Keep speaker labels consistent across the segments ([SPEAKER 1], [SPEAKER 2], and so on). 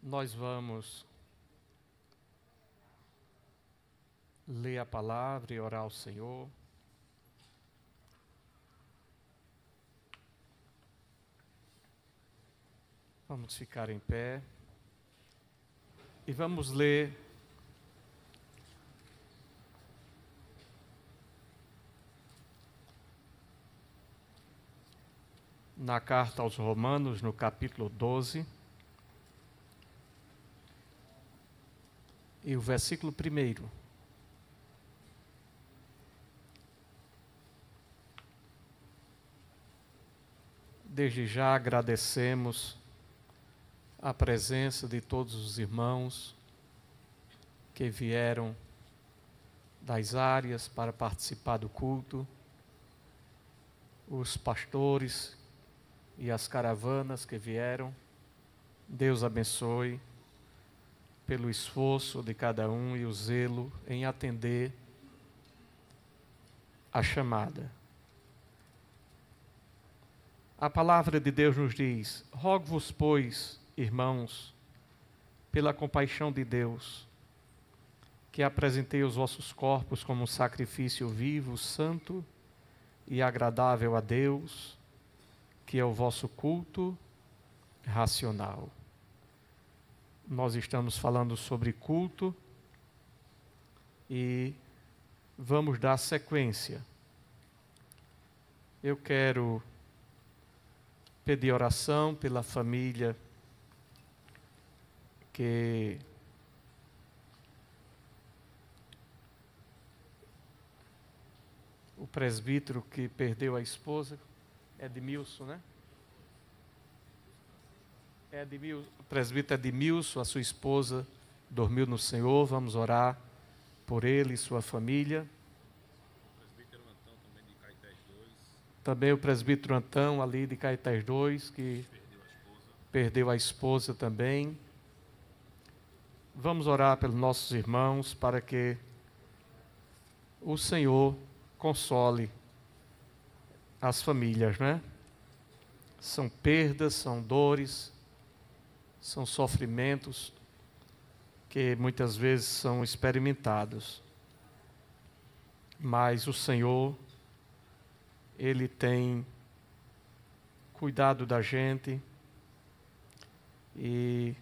[SPEAKER 1] Nós vamos ler a palavra e orar ao Senhor. Vamos ficar em pé e vamos ler na carta aos Romanos, no capítulo 12, e o versículo 1. Desde já agradecemos a presença de todos os irmãos que vieram das áreas para participar do culto, os pastores e as caravanas que vieram. Deus abençoe pelo esforço de cada um e o zelo em atender a chamada. A palavra de Deus nos diz: rogo-vos, pois, irmãos, pela compaixão de Deus, que apresentei os vossos corpos como um sacrifício vivo, santo e agradável a Deus, que é o vosso culto racional. Nós estamos falando sobre culto e vamos dar sequência. Eu quero pedir oração pela família que o presbítero que perdeu a esposa, Edmilson, né? O presbítero Edmilson, a sua esposa, dormiu no Senhor. Vamos orar por ele e sua família.
[SPEAKER 2] O presbítero Antão também de Caetés 2.
[SPEAKER 1] Também o presbítero Antão ali de Caetés 2, que perdeu a esposa também. Vamos orar pelos nossos irmãos para que o Senhor console as famílias, né? São perdas, são dores, são sofrimentos que muitas vezes são experimentados. Mas o Senhor, Ele tem cuidado da gente e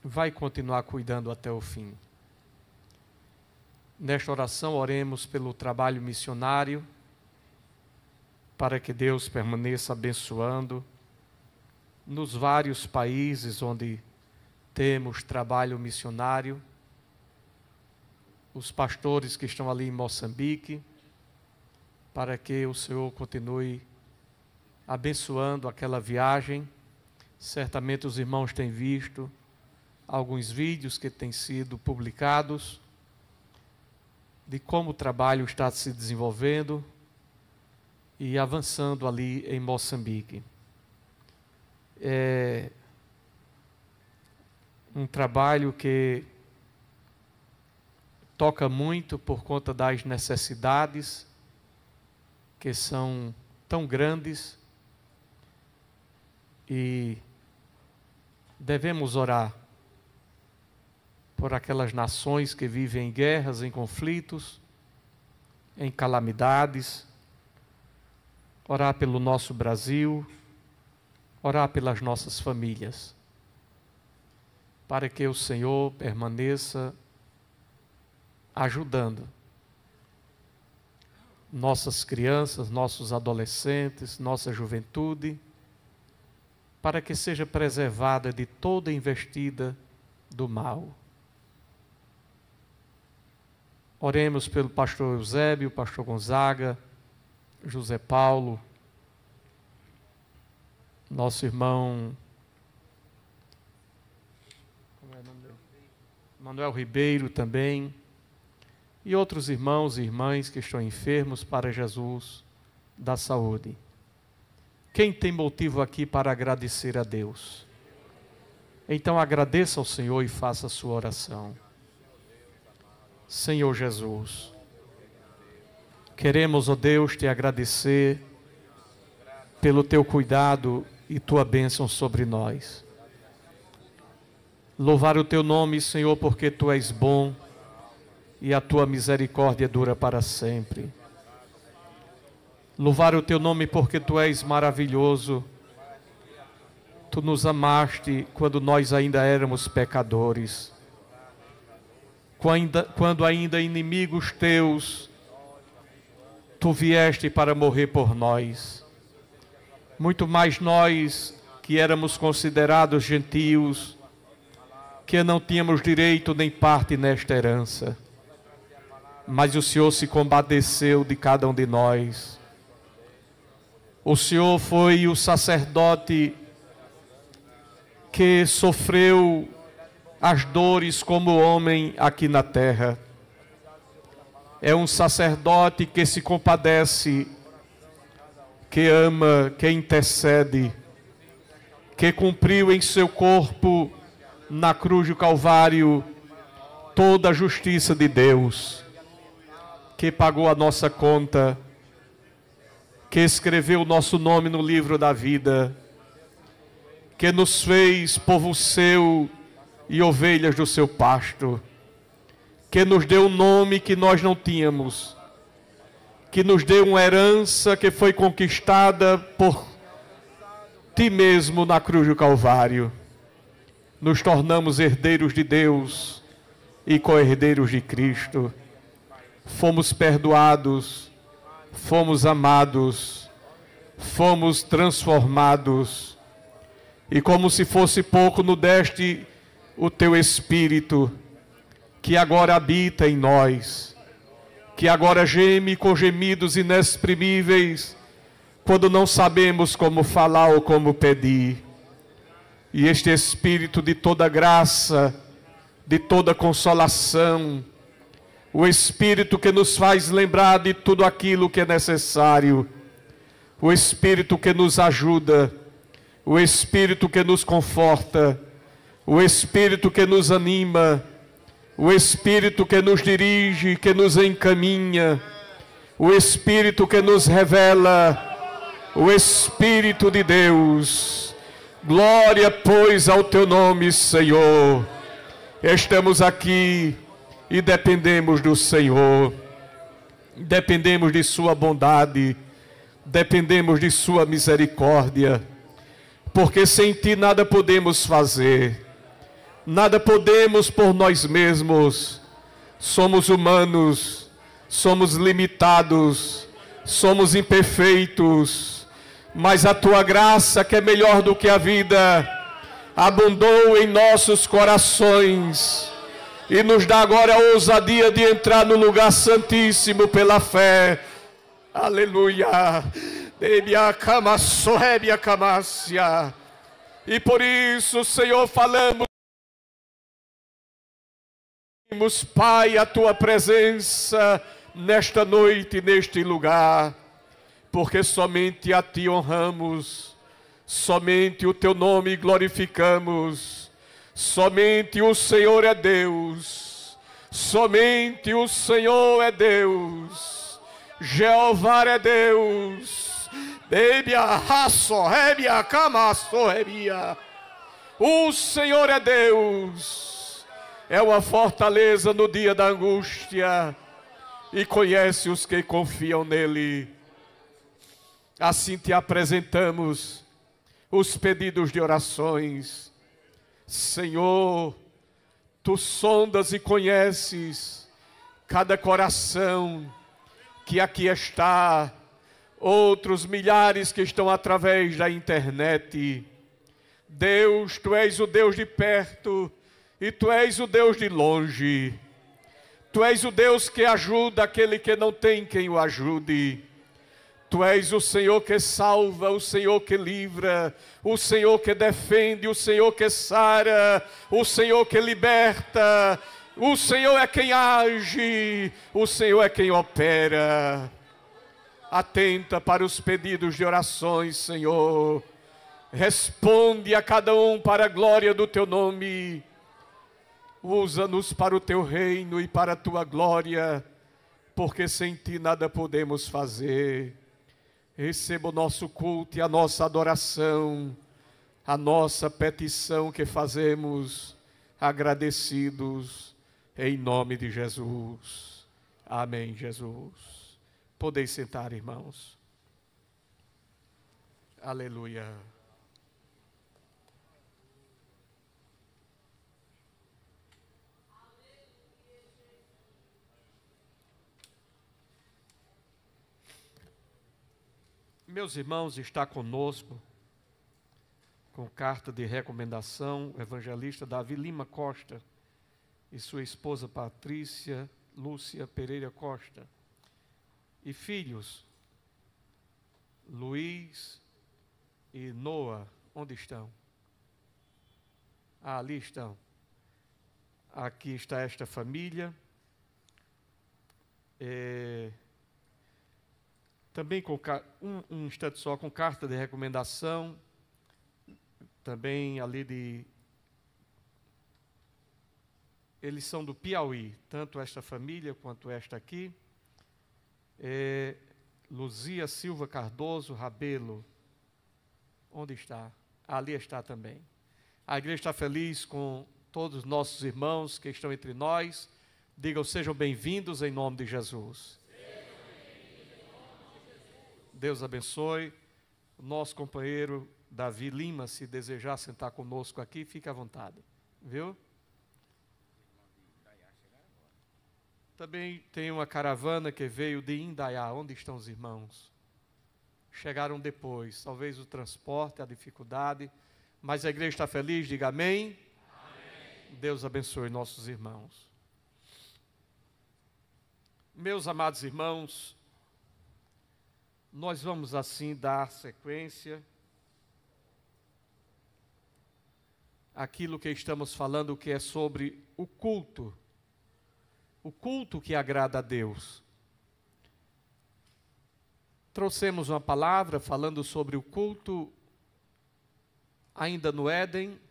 [SPEAKER 1] vai continuar cuidando até o fim. Nesta oração, oremos pelo trabalho missionário, para que Deus permaneça abençoando nos vários países onde temos trabalho missionário, os pastores que estão ali em Moçambique, para que o Senhor continue abençoando aquela viagem. Certamente os irmãos têm visto alguns vídeos que têm sido publicados de como o trabalho está se desenvolvendo e avançando ali em Moçambique. É um trabalho que toca muito por conta das necessidades que são tão grandes, e devemos orar por aquelas nações que vivem em guerras, em conflitos, em calamidades, orar pelo nosso Brasil, orar pelas nossas famílias, para que o Senhor permaneça ajudando nossas crianças, nossos adolescentes, nossa juventude, para que seja preservada de toda investida do mal. Oremos pelo pastor Eusébio, pastor Gonzaga, José Paulo, nosso irmão Manuel Ribeiro também, e outros irmãos e irmãs que estão enfermos, para Jesus da saúde. Quem tem motivo aqui para agradecer a Deus? Então agradeça ao Senhor e faça a sua oração. Senhor Jesus, queremos, ó Deus, te agradecer pelo teu cuidado e tua bênção sobre nós. Louvar o teu nome, Senhor, porque tu és bom e a tua misericórdia dura para sempre. Louvar o teu nome porque tu és maravilhoso. Tu nos amaste quando nós ainda éramos pecadores. Quando ainda inimigos teus, tu vieste para morrer por nós. Muito mais nós que éramos considerados gentios, que não tínhamos direito nem parte nesta herança. Mas o Senhor se compadeceu de cada um de nós. O Senhor foi o sacerdote que sofreu as dores como homem aqui na terra. É um sacerdote que se compadece, que ama, que intercede, que cumpriu em seu corpo, na cruz do Calvário, toda a justiça de Deus, que pagou a nossa conta, que escreveu o nosso nome no livro da vida, que nos fez povo seu e ovelhas do seu pasto, que nos deu um nome que nós não tínhamos, que nos deu uma herança que foi conquistada por ti mesmo na cruz do Calvário. Nos tornamos herdeiros de Deus e co-herdeiros de Cristo. Fomos perdoados, fomos amados, fomos transformados. E como se fosse pouco, nos deste o teu Espírito, que agora habita em nós, que agora geme com gemidos inexprimíveis, quando não sabemos como falar ou como pedir. E este Espírito de toda graça, de toda consolação, o Espírito que nos faz lembrar de tudo aquilo que é necessário, o Espírito que nos ajuda, o Espírito que nos conforta, o Espírito que nos anima, o Espírito que nos dirige, que nos encaminha, o Espírito que nos revela, o Espírito de Deus. Glória, pois, ao teu nome, Senhor. Estamos aqui e dependemos do Senhor, dependemos de sua bondade, dependemos de sua misericórdia, porque sem ti nada podemos fazer, nada podemos por nós mesmos. Somos humanos, somos limitados, somos imperfeitos, mas a tua graça, que é melhor do que a vida, abundou em nossos corações e nos dá agora a ousadia de entrar no lugar santíssimo pela fé. Aleluia. E por isso, Senhor, falamos, Pai, a tua presença nesta noite, neste lugar, porque somente a ti honramos, somente o teu nome glorificamos, somente o Senhor é Deus, somente o Senhor é Deus, Jeová é Deus. O Senhor é Deus, é uma fortaleza no dia da angústia e conhece os que confiam nele. Assim te apresentamos os pedidos de orações. Senhor, tu sondas e conheces cada coração que aqui está, outros milhares que estão através da internet. Deus, tu és o Deus de perto e tu és o Deus de longe. Tu és o Deus que ajuda aquele que não tem quem o ajude. Tu és o Senhor que salva, o Senhor que livra, o Senhor que defende, o Senhor que sara, o Senhor que liberta. O Senhor é quem age, o Senhor é quem opera. Atenta para os pedidos de orações, Senhor. Responde a cada um para a glória do teu nome. Usa-nos para o teu reino e para a tua glória, porque sem ti nada podemos fazer. Receba o nosso culto e a nossa adoração, a nossa petição que fazemos agradecidos em nome de Jesus. Amém, Jesus. Podeis sentar, irmãos. Aleluia. Meus irmãos, está conosco, com carta de recomendação, o evangelista Davi Lima Costa e sua esposa Patrícia Lúcia Pereira Costa, e filhos, Luiz e Noah. Onde estão? Ali estão. Aqui está esta família. Também com um instante só, com carta de recomendação, também ali eles são do Piauí, tanto esta família quanto esta aqui. Luzia Silva Cardoso Rabelo. Onde está? Ali está também. A igreja está feliz com todos os nossos irmãos que estão entre nós. Digam, sejam bem-vindos em nome de Jesus. Deus abençoe. O nosso companheiro Davi Lima, se desejar sentar conosco aqui, fique à vontade. Viu? Também tem uma caravana que veio de Indaiá. Onde estão os irmãos? Chegaram depois. Talvez o transporte, a dificuldade. Mas a igreja está feliz, diga amém. Amém. Deus abençoe nossos irmãos. Meus amados irmãos, nós vamos assim dar sequência àquilo que estamos falando, que é sobre o culto que agrada a Deus. Trouxemos uma palavra falando sobre o culto ainda no Éden.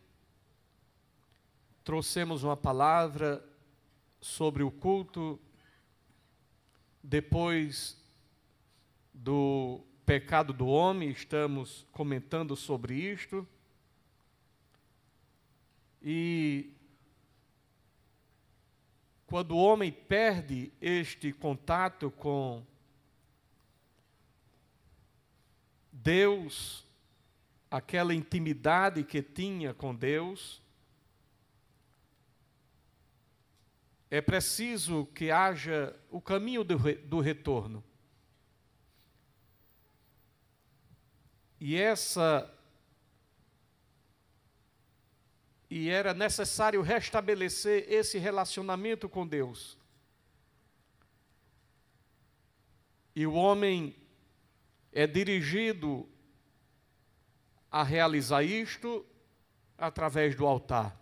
[SPEAKER 1] Trouxemos uma palavra sobre o culto depois do pecado do homem, estamos comentando sobre isto. E quando o homem perde este contato com Deus, aquela intimidade que tinha com Deus, é preciso que haja o caminho do retorno. E era necessário restabelecer esse relacionamento com Deus. E o homem é dirigido a realizar isto através do altar.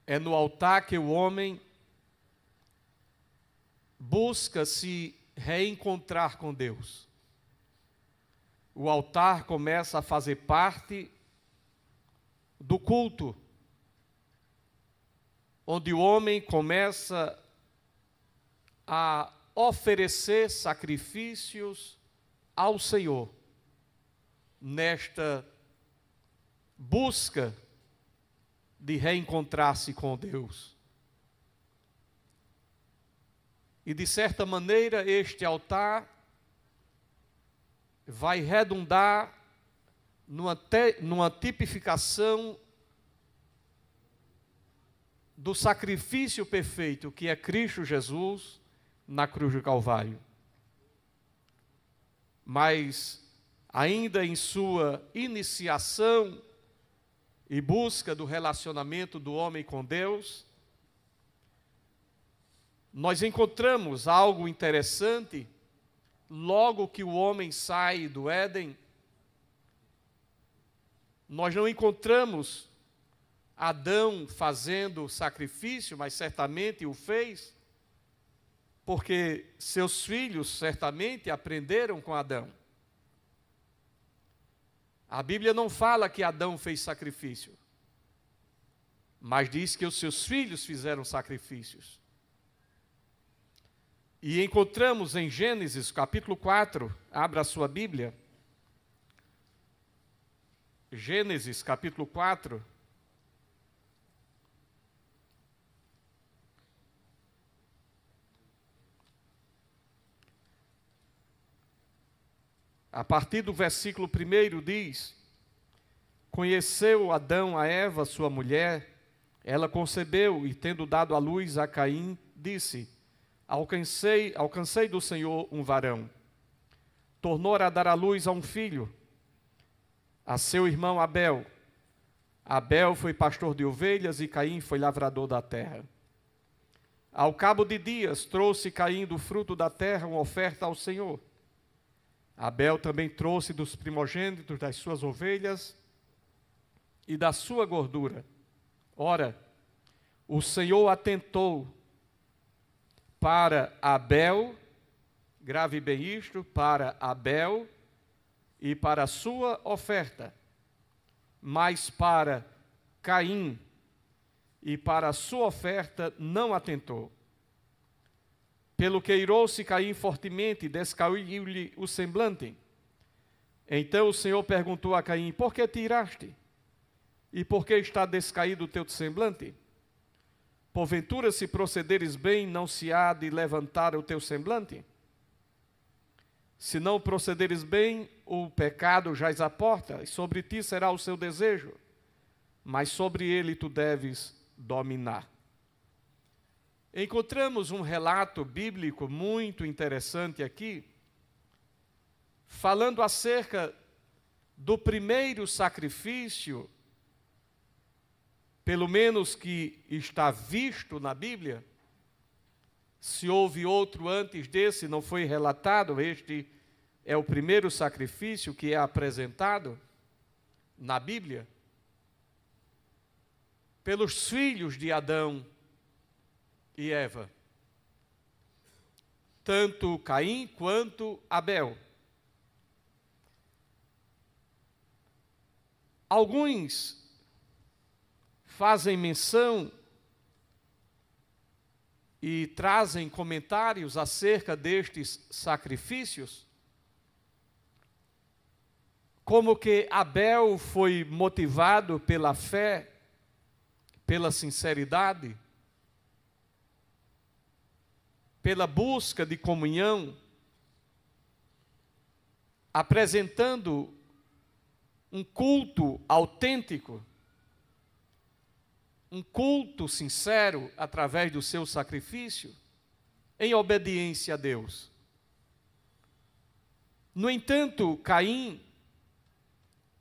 [SPEAKER 1] É no altar que o homem busca se reencontrar com Deus. O altar começa a fazer parte do culto, onde o homem começa a oferecer sacrifícios ao Senhor, nesta busca de reencontrar-se com Deus. E de certa maneira este altar vai redundar numa tipificação do sacrifício perfeito que é Cristo Jesus na cruz do Calvário. Mas ainda em sua iniciação e busca do relacionamento do homem com Deus, nós encontramos algo interessante. Logo que o homem sai do Éden, nós não encontramos Adão fazendo sacrifício, mas certamente o fez, porque seus filhos certamente aprenderam com Adão. A Bíblia não fala que Adão fez sacrifício, mas diz que os seus filhos fizeram sacrifícios. E encontramos em Gênesis, capítulo 4, abra a sua Bíblia. Gênesis, capítulo 4. a partir do versículo 1 diz: conheceu Adão a Eva, sua mulher, ela concebeu e, tendo dado à luz a Caim, disse: alcancei do Senhor um varão. Tornou a dar à luz a um filho, a seu irmão Abel. Abel foi pastor de ovelhas e Caim foi lavrador da terra. Ao cabo de dias, trouxe Caim do fruto da terra uma oferta ao Senhor. Abel também trouxe dos primogênitos das suas ovelhas e da sua gordura. Ora, o Senhor atentou para Abel, grave bem isto, para Abel e para a sua oferta, mas para Caim e para a sua oferta não atentou. Pelo que irou-se Caim fortemente e descaiu-lhe o semblante. Então o Senhor perguntou a Caim: por que te iraste? E por que está descaído o teu semblante? Porventura, se procederes bem, não se há de levantar o teu semblante? Se não procederes bem, o pecado jaz à porta, e sobre ti será o seu desejo, mas sobre ele tu deves dominar. Encontramos um relato bíblico muito interessante aqui, falando acerca do primeiro sacrifício, pelo menos que está visto na Bíblia. Se houve outro antes desse, não foi relatado, este é o primeiro sacrifício que é apresentado na Bíblia, pelos filhos de Adão e Eva, tanto Caim quanto Abel. Alguns fazem menção e trazem comentários acerca destes sacrifícios, como que Abel foi motivado pela fé, pela sinceridade, pela busca de comunhão, apresentando um culto autêntico, um culto sincero através do seu sacrifício, em obediência a Deus. No entanto, Caim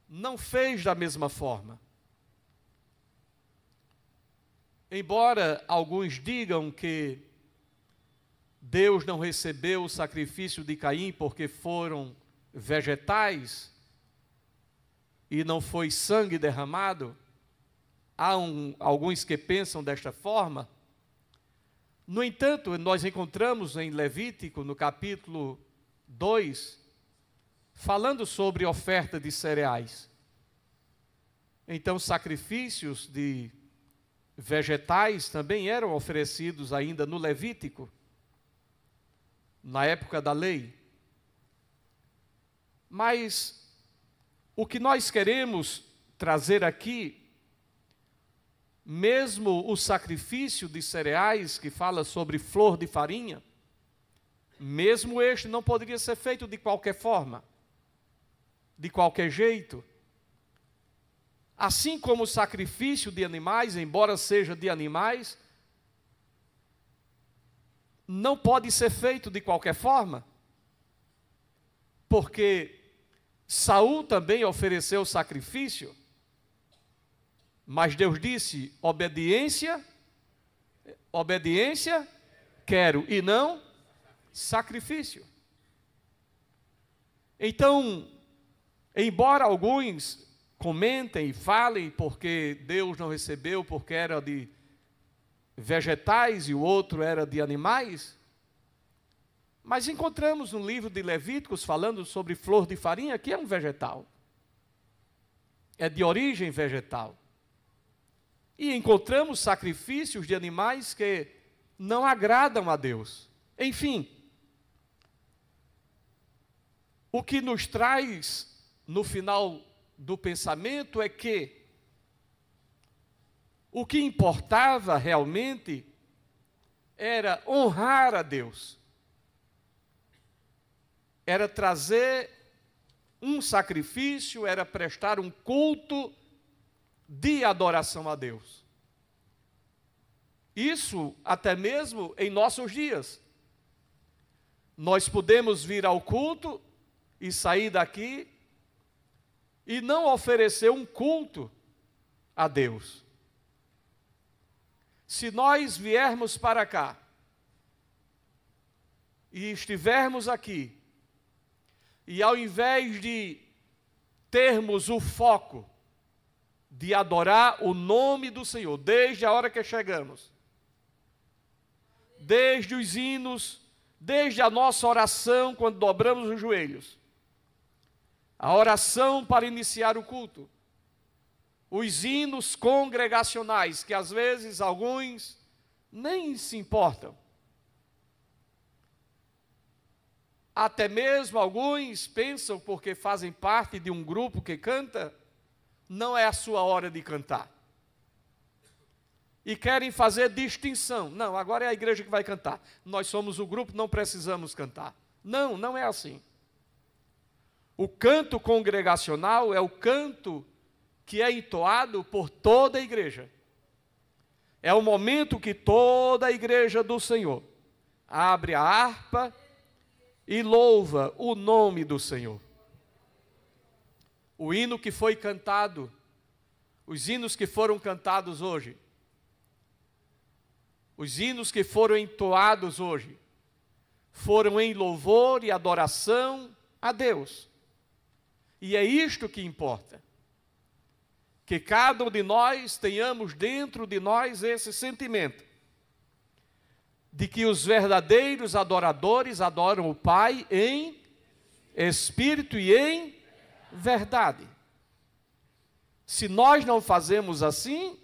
[SPEAKER 1] não fez da mesma forma. Embora alguns digam que Deus não recebeu o sacrifício de Caim porque foram vegetais e não foi sangue derramado, há alguns que pensam desta forma. No entanto, nós encontramos em Levítico, no capítulo 2, falando sobre oferta de cereais. Então, sacrifícios de vegetais também eram oferecidos ainda no Levítico, na época da lei. Mas o que nós queremos trazer aqui, mesmo o sacrifício de cereais, que fala sobre flor de farinha, mesmo este não poderia ser feito de qualquer forma, de qualquer jeito. Assim como o sacrifício de animais, embora seja de animais, não pode ser feito de qualquer forma, porque Saul também ofereceu sacrifício, mas Deus disse: obediência quero, e não sacrifício. Então, embora alguns comentem e falem porque Deus não recebeu porque era de vegetais e o outro era de animais, mas encontramos no livro de Levíticos falando sobre flor de farinha, que é um vegetal, é de origem vegetal. E encontramos sacrifícios de animais que não agradam a Deus. Enfim, o que nos traz no final do pensamento é que o que importava realmente era honrar a Deus, era trazer um sacrifício, era prestar um culto de adoração a Deus. Isso até mesmo em nossos dias. Nós podemos vir ao culto e sair daqui e não oferecer um culto a Deus. Se nós viermos para cá e estivermos aqui, e ao invés de termos o foco de adorar o nome do Senhor, desde a hora que chegamos, desde os hinos, desde a nossa oração quando dobramos os joelhos, a oração para iniciar o culto, os hinos congregacionais, que às vezes alguns nem se importam, até mesmo alguns pensam, porque fazem parte de um grupo que canta, não é a sua hora de cantar. E querem fazer distinção. Não, agora é a igreja que vai cantar. Nós somos o grupo, não precisamos cantar. Não, não é assim. O canto congregacional é o canto que é entoado por toda a igreja. É o momento que toda a igreja do Senhor abre a harpa e louva o nome do Senhor. O hino que foi cantado, os hinos que foram cantados hoje, os hinos que foram entoados hoje, foram em louvor e adoração a Deus. E é isto que importa. Que cada um de nós tenhamos dentro de nós esse sentimento de que os verdadeiros adoradores adoram o Pai em espírito e em verdade. Se nós não fazemos assim,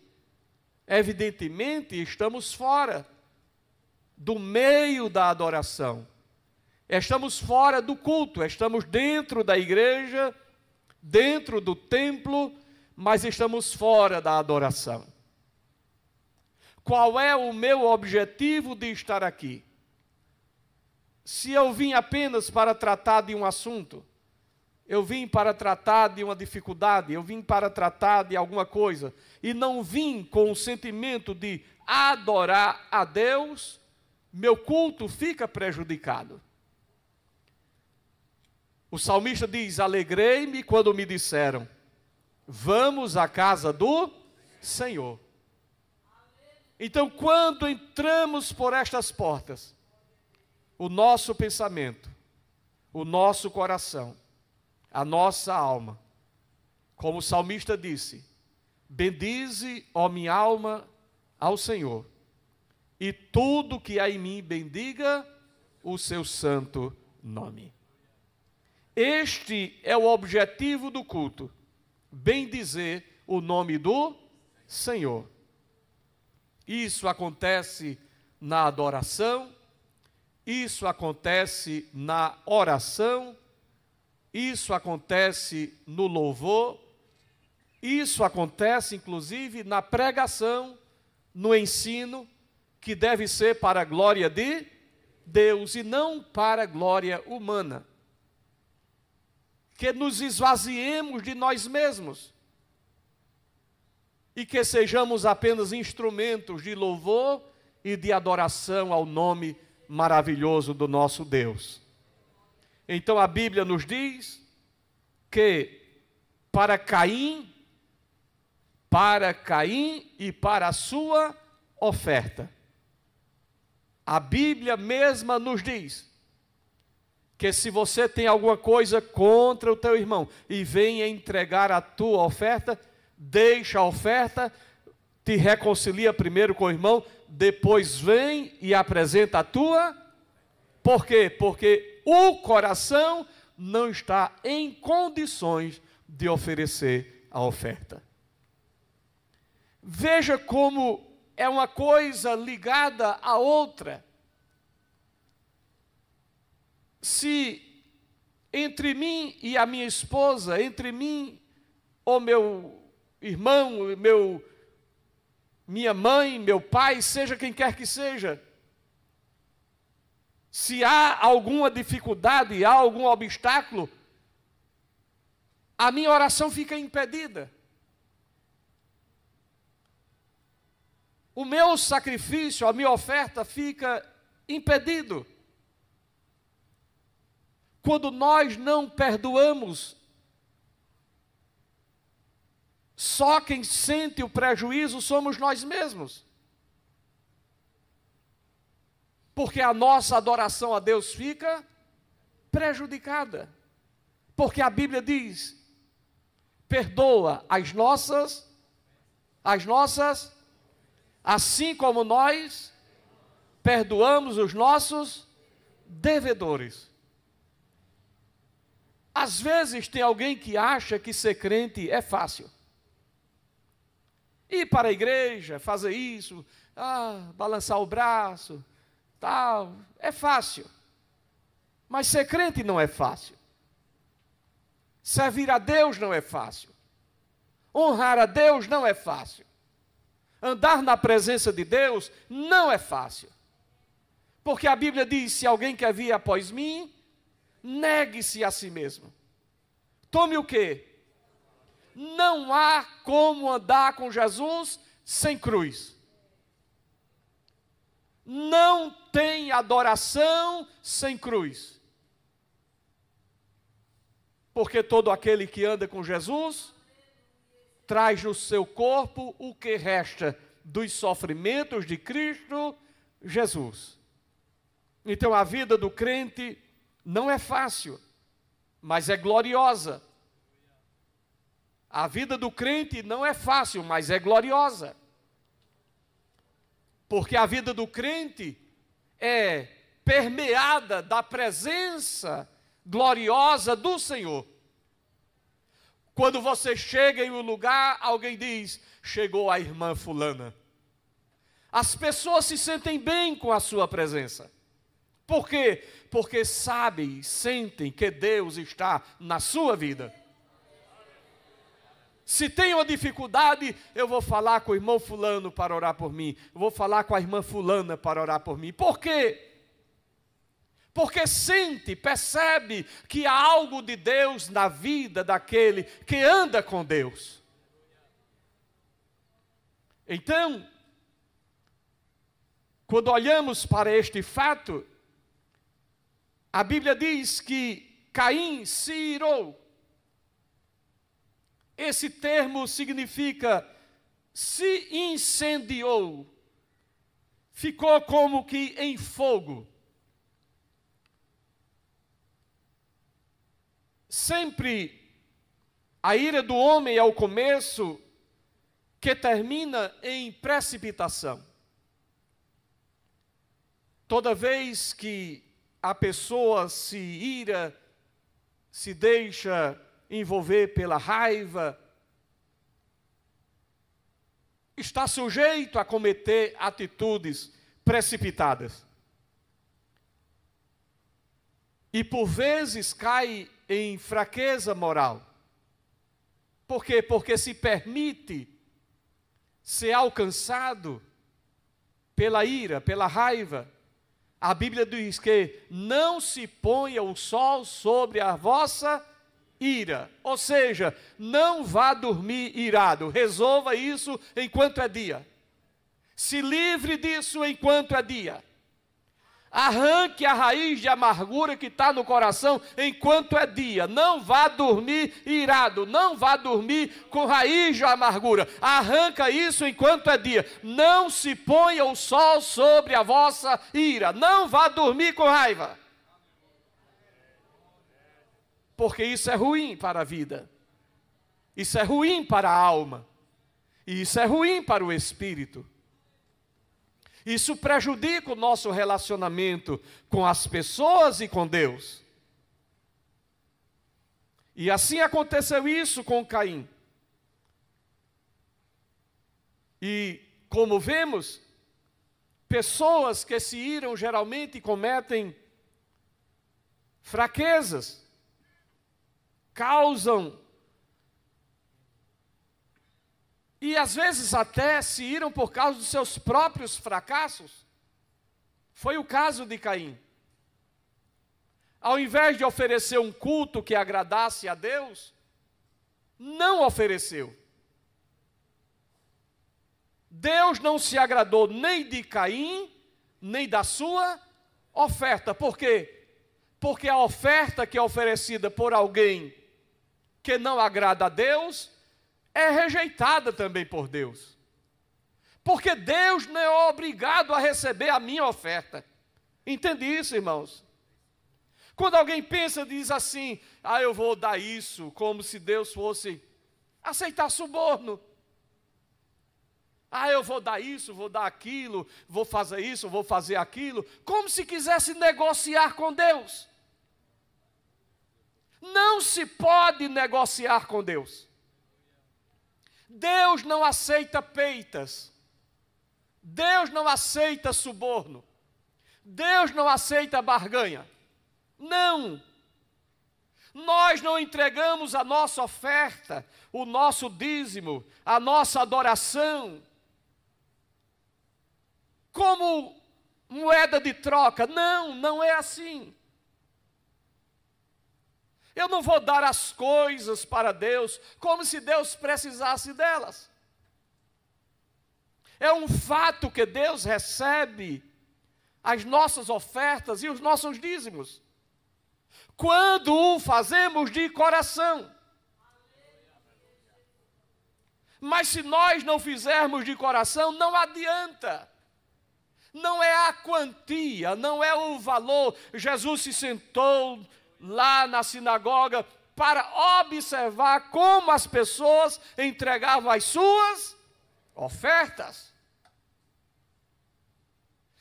[SPEAKER 1] evidentemente estamos fora do meio da adoração. Estamos fora do culto, estamos dentro da igreja, dentro do templo, mas estamos fora da adoração. Qual é o meu objetivo de estar aqui? Se eu vim apenas para tratar de um assunto, eu vim para tratar de uma dificuldade, eu vim para tratar de alguma coisa, e não vim com o sentimento de adorar a Deus, meu culto fica prejudicado. O salmista diz: alegrei-me quando me disseram, vamos à casa do Senhor. Então, quando entramos por estas portas, o nosso pensamento, o nosso coração, a nossa alma, como o salmista disse, bendize, ó minha alma, ao Senhor, e tudo que há em mim bendiga o seu santo nome. Este é o objetivo do culto, bendizer o nome do Senhor. Isso acontece na adoração, isso acontece na oração, isso acontece no louvor, isso acontece inclusive na pregação, no ensino, que deve ser para a glória de Deus e não para a glória humana. Que nos esvaziemos de nós mesmos e que sejamos apenas instrumentos de louvor e de adoração ao nome maravilhoso do nosso Deus. Então a Bíblia nos diz que para Caim e para a sua oferta, a Bíblia mesma nos diz que se você tem alguma coisa contra o teu irmão e vem entregar a tua oferta, deixa a oferta, te reconcilia primeiro com o irmão, depois vem e apresenta a tua. Por quê? Porque o coração não está em condições de oferecer a oferta. Veja como é uma coisa ligada à outra. Se entre mim e a minha esposa, entre mim, ou meu irmão, minha mãe, meu pai, seja quem quer que seja, se há alguma dificuldade, há algum obstáculo, a minha oração fica impedida. O meu sacrifício, a minha oferta fica impedido. Quando nós não perdoamos, só quem sente o prejuízo somos nós mesmos. Porque a nossa adoração a Deus fica prejudicada. Porque a Bíblia diz: perdoa as nossas, assim como nós perdoamos os nossos devedores. Às vezes tem alguém que acha que ser crente é fácil. Ir para a igreja, fazer isso, balançar o braço, tal, é fácil. Mas ser crente não é fácil. Servir a Deus não é fácil. Honrar a Deus não é fácil. Andar na presença de Deus não é fácil. Porque a Bíblia diz: se alguém quer vir após mim, negue-se a si mesmo. Tome o quê? Não há como andar com Jesus sem cruz. Não tem adoração sem cruz. Porque todo aquele que anda com Jesus traz no seu corpo o que resta dos sofrimentos de Cristo Jesus. Então a vida do crente não é fácil, mas é gloriosa. A vida do crente não é fácil, mas é gloriosa. Porque a vida do crente é permeada da presença gloriosa do Senhor. Quando você chega em um lugar, alguém diz: chegou a irmã fulana. As pessoas se sentem bem com a sua presença. Por quê? Porque sabem, sentem que Deus está na sua vida. Se tem uma dificuldade, eu vou falar com o irmão fulano para orar por mim. Eu vou falar com a irmã fulana para orar por mim. Por quê? Porque sente, percebe que há algo de Deus na vida daquele que anda com Deus. Então, quando olhamos para este fato, a Bíblia diz que Caim se irou. Esse termo significa se incendiou, ficou como que em fogo. Sempre a ira do homem é o começo que termina em precipitação. Toda vez que a pessoa se ira, se deixa envolver pela raiva, está sujeito a cometer atitudes precipitadas. E por vezes cai em fraqueza moral. Por quê? Porque se permite ser alcançado pela ira, pela raiva. A Bíblia diz que não se ponha o sol sobre a vossa ira. Ou seja, não vá dormir irado. Resolva isso enquanto é dia. Se livre disso enquanto é dia. Arranque a raiz de amargura que está no coração enquanto é dia. Não vá dormir irado. Não vá dormir com raiz de amargura. Arranca isso enquanto é dia. Não se ponha o sol sobre a vossa ira. Não vá dormir com raiva. Porque isso é ruim para a vida. Isso é ruim para a alma. E isso é ruim para o espírito. Isso prejudica o nosso relacionamento com as pessoas e com Deus. E assim aconteceu isso com Caim. E como vemos, pessoas que se iram geralmente cometem fraquezas, causam, e às vezes até se iram por causa dos seus próprios fracassos. Foi o caso de Caim. Ao invés de oferecer um culto que agradasse a Deus, não ofereceu. Deus não se agradou nem de Caim, nem da sua oferta. Por quê? Porque a oferta que é oferecida por alguém que não agrada a Deus é rejeitada também por Deus. Porque Deus não é obrigado a receber a minha oferta. Entende isso, irmãos? Quando alguém pensa, diz assim, eu vou dar isso, como se Deus fosse aceitar suborno. Eu vou dar isso, vou dar aquilo, vou fazer isso, vou fazer aquilo, como se quisesse negociar com Deus. Não se pode negociar com Deus. Deus não aceita peitas. Deus não aceita suborno. Deus não aceita barganha. Não. Nós não entregamos a nossa oferta, o nosso dízimo, a nossa adoração como moeda de troca. Não, não é assim. Eu não vou dar as coisas para Deus como se Deus precisasse delas. É um fato que Deus recebe as nossas ofertas e os nossos dízimos, quando o fazemos de coração. Mas se nós não fizermos de coração, não adianta. Não é a quantia, não é o valor. Jesus se sentou lá na sinagoga para observar como as pessoas entregavam as suas ofertas.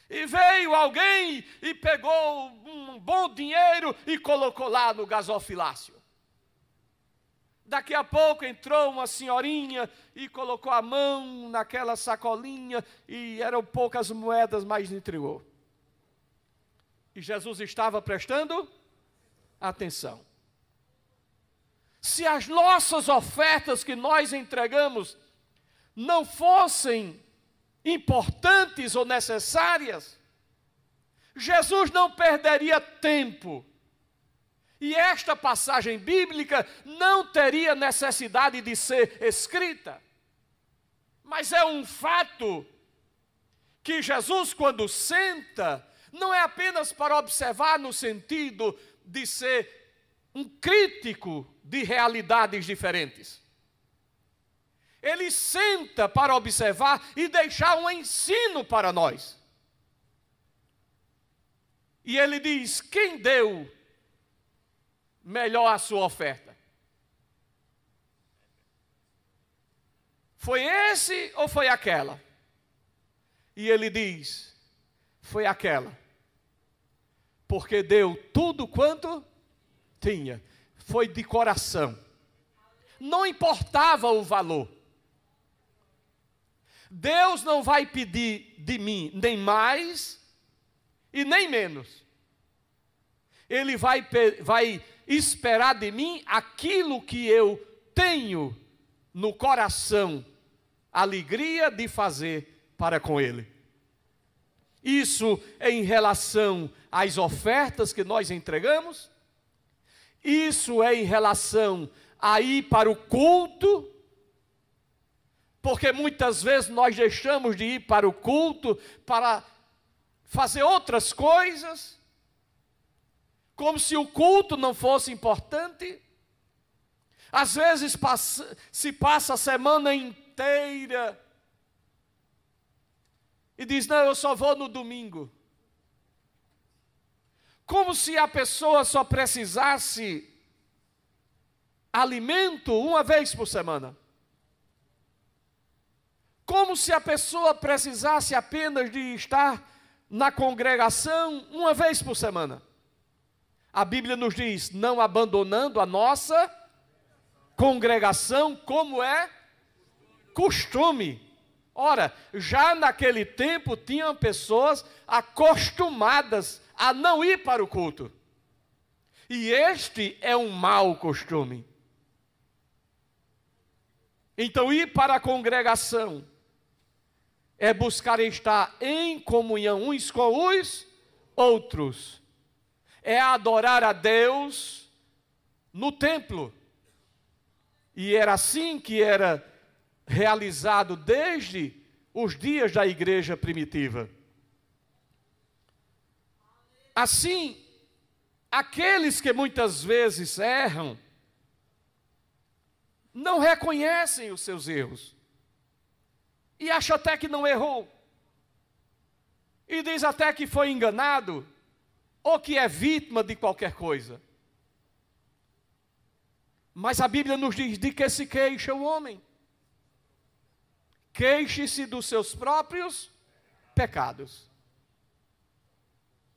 [SPEAKER 1] E veio alguém e pegou um bom dinheiro e colocou lá no gasofilácio. Daqui a pouco entrou uma senhorinha e colocou a mão naquela sacolinha e eram poucas moedas, mas entregou. E Jesus estava prestando atenção. Se as nossas ofertas que nós entregamos não fossem importantes ou necessárias, Jesus não perderia tempo. E esta passagem bíblica não teria necessidade de ser escrita. Mas é um fato que Jesus, quando senta, não é apenas para observar no sentido de ser um crítico de realidades diferentes. Ele senta para observar e deixar um ensino para nós. E ele diz: quem deu melhor a sua oferta? Foi esse ou foi aquela? E ele diz: foi aquela, porque deu tudo quanto tinha, foi de coração, não importava o valor. Deus não vai pedir de mim nem mais e nem menos. Ele vai esperar de mim aquilo que eu tenho no coração, alegria de fazer para com Ele. Isso é em relação às ofertas que nós entregamos, isso é em relação a ir para o culto, porque muitas vezes nós deixamos de ir para o culto para fazer outras coisas, como se o culto não fosse importante. Às vezes se passa a semana inteira e diz: não, eu só vou no domingo. Como se a pessoa só precisasse alimento uma vez por semana. Como se a pessoa precisasse apenas de estar na congregação uma vez por semana. A Bíblia nos diz: não abandonando a nossa congregação, como é costume. Ora, já naquele tempo tinham pessoas acostumadas a não ir para o culto. E este é um mau costume. Então, ir para a congregação é buscar estar em comunhão uns com os outros. É adorar a Deus no templo. E era assim que era realizado desde os dias da igreja primitiva. Assim, aqueles que muitas vezes erram, não reconhecem os seus erros. E acham até que não errou. E diz até que foi enganado, ou que é vítima de qualquer coisa. Mas a Bíblia nos diz: de que se queixa o homem? Queixe-se dos seus próprios pecados.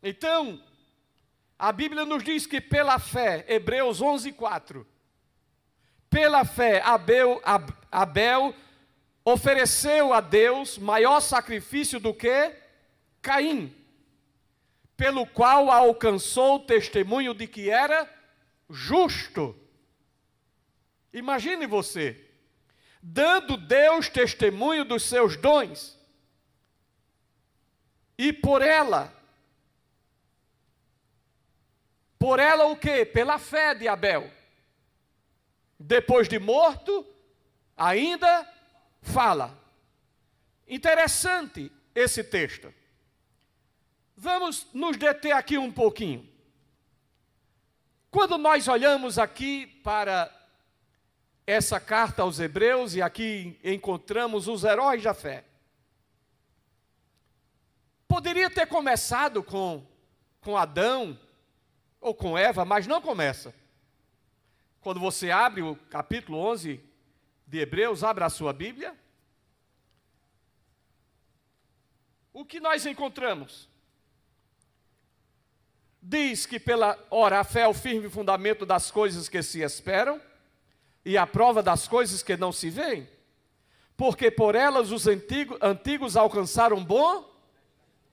[SPEAKER 1] Então, a Bíblia nos diz que pela fé, Hebreus 11:4, pela fé Abel ofereceu a Deus maior sacrifício do que Caim, pelo qual alcançou o testemunho de que era justo. Imagine você, dando Deus testemunho dos seus dons, e por ela o quê? Pela fé de Abel, depois de morto, ainda fala. Interessante esse texto. Vamos nos deter aqui um pouquinho. Quando nós olhamos aqui para essa carta aos Hebreus, e aqui encontramos os heróis da fé, poderia ter começado com Adão ou com Eva, mas não começa. Quando você abre o capítulo 11 de Hebreus, abra a sua Bíblia, o que nós encontramos? Diz que a fé é o firme fundamento das coisas que se esperam e a prova das coisas que não se veem, porque por elas os antigos alcançaram bom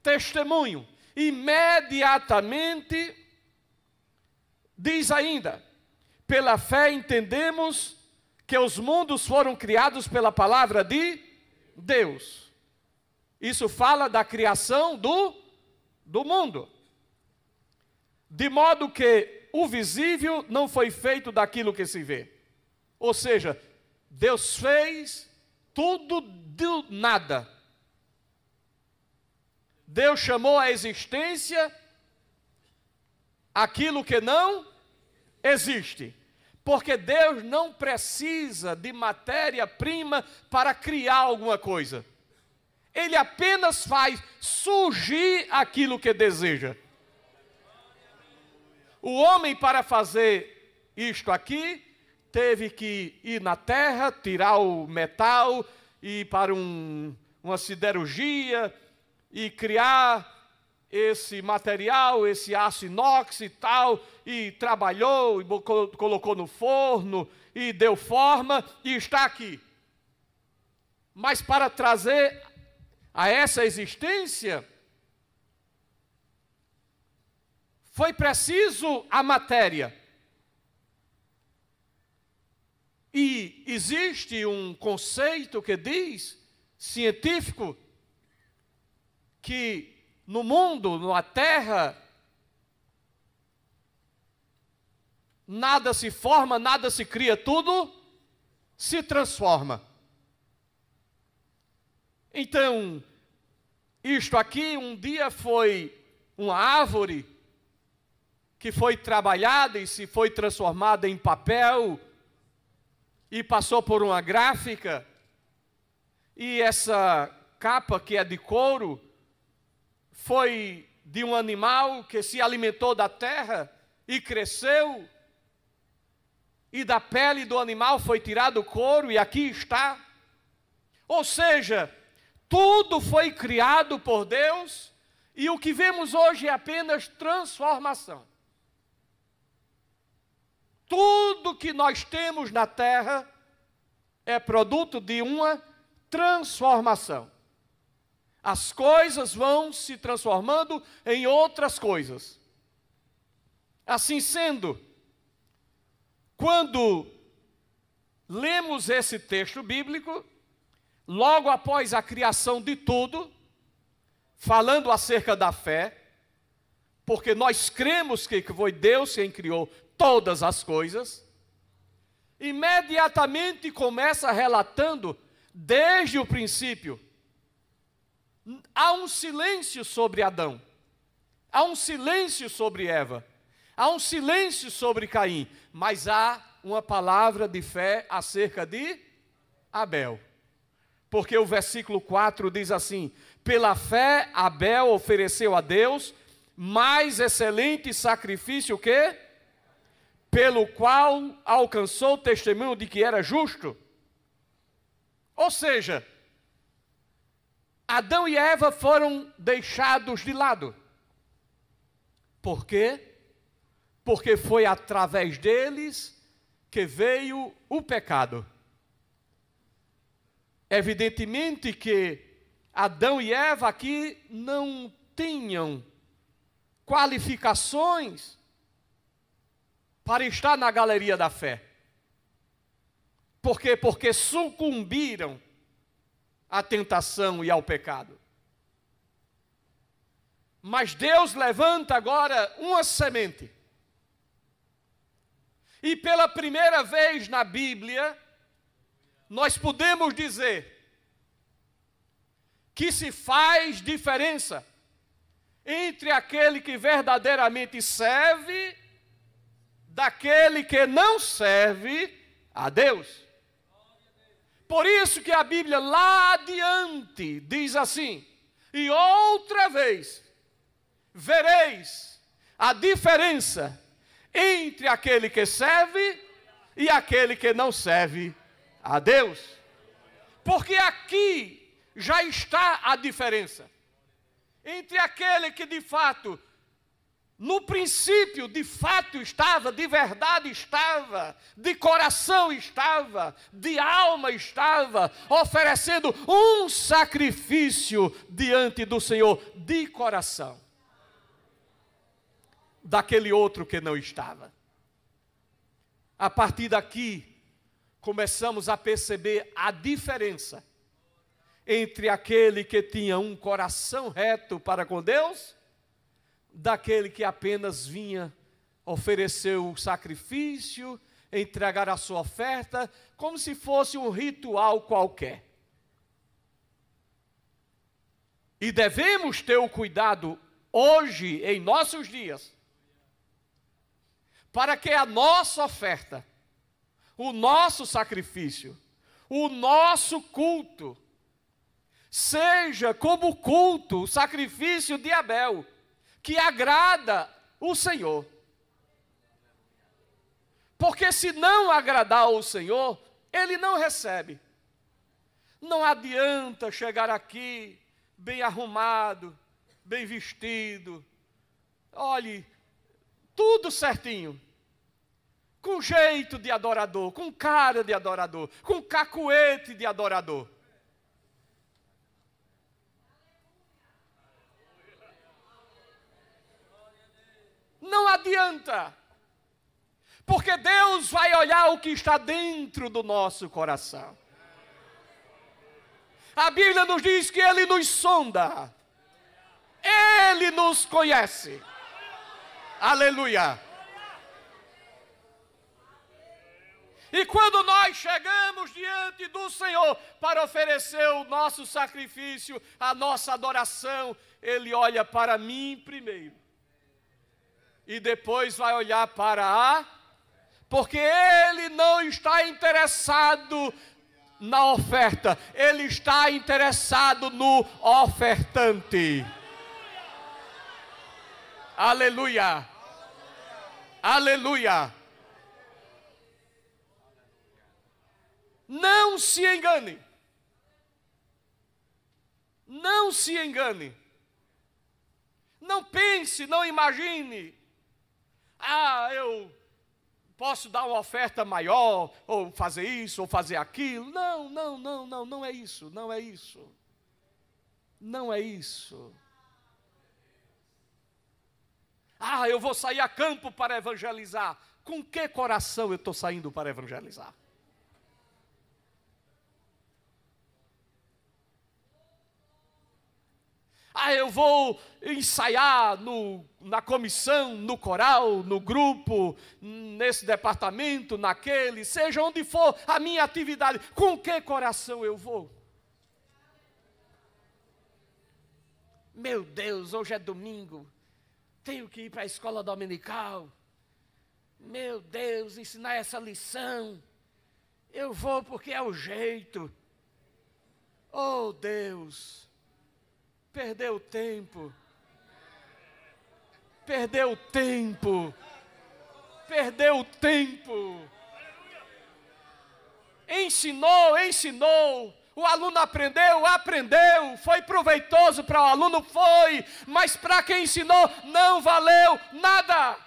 [SPEAKER 1] testemunho. Imediatamente diz ainda: pela fé entendemos que os mundos foram criados pela palavra de Deus. Isso fala da criação do mundo. De modo que o visível não foi feito daquilo que se vê. Ou seja, Deus fez tudo do nada. Deus chamou à existência aquilo que não existe. Porque Deus não precisa de matéria-prima para criar alguma coisa. Ele apenas faz surgir aquilo que deseja. O homem, para fazer isto aqui, teve que ir na terra, tirar o metal, ir para uma siderurgia e criar esse material, esse aço inox e tal, e trabalhou, e colocou no forno, e deu forma, e está aqui. Mas para trazer a essa existência, foi preciso a matéria. E existe um conceito que diz, científico, que no mundo, na terra, nada se forma, nada se cria, tudo se transforma. Então, isto aqui um dia foi uma árvore que foi trabalhada e se foi transformada em papel e passou por uma gráfica, e essa capa que é de couro foi de um animal que se alimentou da terra e cresceu, e da pele do animal foi tirado o couro, e aqui está. Ou seja, tudo foi criado por Deus, e o que vemos hoje é apenas transformação. Tudo que nós temos na terra é produto de uma transformação. As coisas vão se transformando em outras coisas. Assim sendo, quando lemos esse texto bíblico, logo após a criação de tudo, falando acerca da fé, porque nós cremos que foi Deus quem criou todas as coisas, imediatamente começa relatando, desde o princípio, há um silêncio sobre Adão, há um silêncio sobre Eva, há um silêncio sobre Caim, mas há uma palavra de fé acerca de Abel. Porque o versículo 4 diz assim: pela fé Abel ofereceu a Deus mais excelente sacrifício o quê? Pelo qual alcançou o testemunho de que era justo. Ou seja, Adão e Eva foram deixados de lado. Por quê? Porque foi através deles que veio o pecado. Evidentemente que Adão e Eva aqui não tinham qualificações para estar na galeria da fé. Por quê? Porque sucumbiram à tentação e ao pecado. Mas Deus levanta agora uma semente. E pela primeira vez na Bíblia, nós podemos dizer que se faz diferença entre aquele que verdadeiramente serve daquele que não serve a Deus. Por isso que a Bíblia lá adiante diz assim: e outra vez vereis a diferença entre aquele que serve e aquele que não serve a Deus. Porque aqui já está a diferença entre aquele que de fato, no princípio, de fato estava, de verdade estava, de coração estava, de alma estava, oferecendo um sacrifício diante do Senhor, de coração. Daquele outro que não estava. A partir daqui, começamos a perceber a diferença entre aquele que tinha um coração reto para com Deus, daquele que apenas vinha oferecer o sacrifício, entregar a sua oferta, como se fosse um ritual qualquer. E devemos ter o cuidado hoje, em nossos dias, para que a nossa oferta, o nosso sacrifício, o nosso culto, seja como o culto, o sacrifício de Abel, que agrada o Senhor. Porque se não agradar o Senhor, Ele não recebe. Não adianta chegar aqui bem arrumado, bem vestido, olhe, tudo certinho, com jeito de adorador, com cara de adorador, com cacuete de adorador. Não adianta, porque Deus vai olhar o que está dentro do nosso coração. A Bíblia nos diz que Ele nos sonda, Ele nos conhece. Aleluia! E quando nós chegamos diante do Senhor para oferecer o nosso sacrifício, a nossa adoração, Ele olha para mim primeiro. E depois vai olhar para porque Ele não está interessado na oferta, Ele está interessado no ofertante. Aleluia! Aleluia! Não se engane. Não se engane. Não pense, não imagine. Eu posso dar uma oferta maior, ou fazer isso, ou fazer aquilo. Não é isso, não é isso. Não é isso. Eu vou sair a campo para evangelizar. Com que coração eu estou saindo para evangelizar? eu vou ensaiar na comissão, no coral, no grupo, nesse departamento, naquele, seja onde for a minha atividade. Com que coração eu vou? Meu Deus, hoje é domingo, tenho que ir para a escola dominical. Meu Deus, ensinar essa lição. Eu vou porque é o jeito. Oh Deus, perdeu tempo. Perdeu tempo. Perdeu tempo. Ensinou. O aluno aprendeu, foi proveitoso para o aluno, foi, mas para quem ensinou não valeu nada.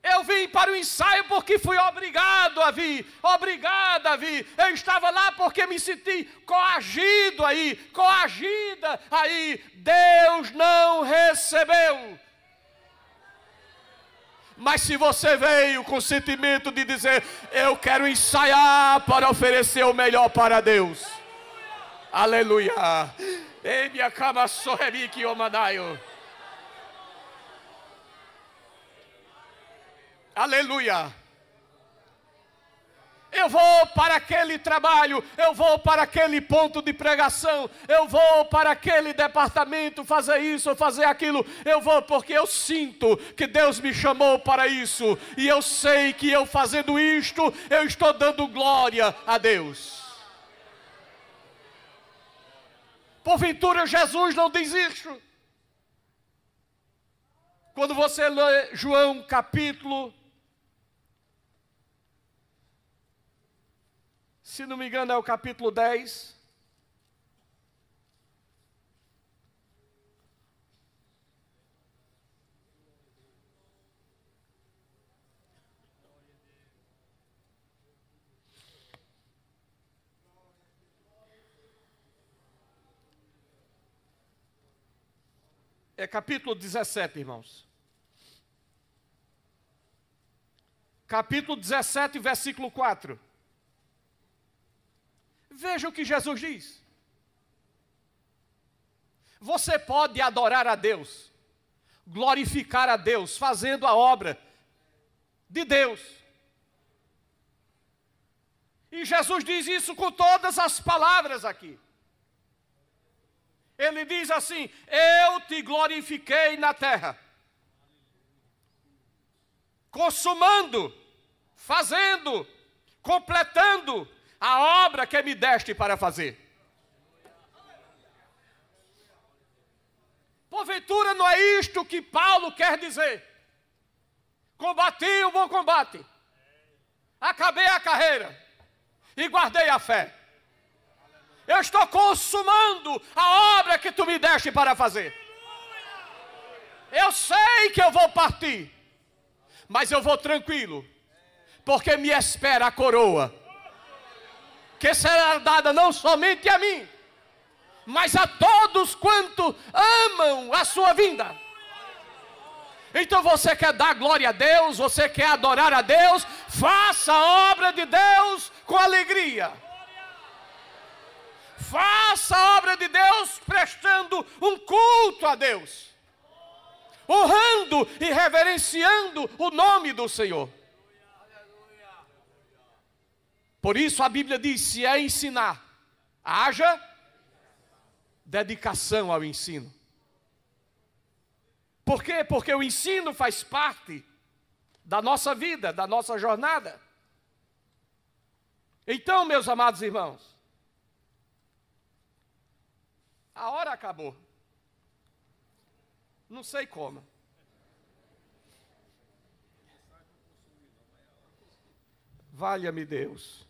[SPEAKER 1] Eu vim para o ensaio porque fui obrigado a vir, obrigada a vir. Eu estava lá porque me senti coagida aí. Deus não recebeu. Mas se você veio com o sentimento de dizer, eu quero ensaiar para oferecer o melhor para Deus. Aleluia. Ei, minha cama sorremique omanaio. Aleluia. Eu vou para aquele trabalho, eu vou para aquele ponto de pregação, eu vou para aquele departamento fazer isso ou fazer aquilo. Eu vou porque eu sinto que Deus me chamou para isso. E eu sei que eu fazendo isto, eu estou dando glória a Deus. Porventura Jesus não diz isso? Quando você lê João capítulo, se não me engano é o capítulo 10. É capítulo 17, irmãos. Capítulo 17, versículo 4. Veja o que Jesus diz. Você pode adorar a Deus, glorificar a Deus, fazendo a obra de Deus. E Jesus diz isso com todas as palavras aqui. Ele diz assim: eu te glorifiquei na terra, consumando, fazendo, completando a obra que me deste para fazer. Porventura não é isto que Paulo quer dizer? Combati o bom combate, acabei a carreira e guardei a fé. Eu estou consumando a obra que tu me deste para fazer. Eu sei que eu vou partir, mas eu vou tranquilo, porque me espera a coroa, que será dada não somente a mim, mas a todos quanto amam a sua vinda. Então você quer dar glória a Deus, você quer adorar a Deus, faça a obra de Deus com alegria. Faça a obra de Deus prestando um culto a Deus, honrando e reverenciando o nome do Senhor. Por isso a Bíblia diz: se é ensinar, haja dedicação ao ensino. Por quê? Porque o ensino faz parte da nossa vida, da nossa jornada. Então, meus amados irmãos, a hora acabou. Não sei como. Valha-me Deus.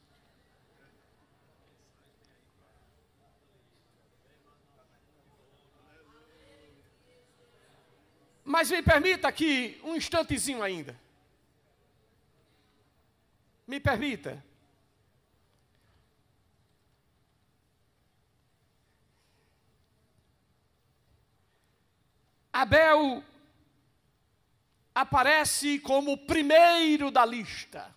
[SPEAKER 1] Mas me permita aqui um instantezinho ainda. Me permita. Abel aparece como o primeiro da lista,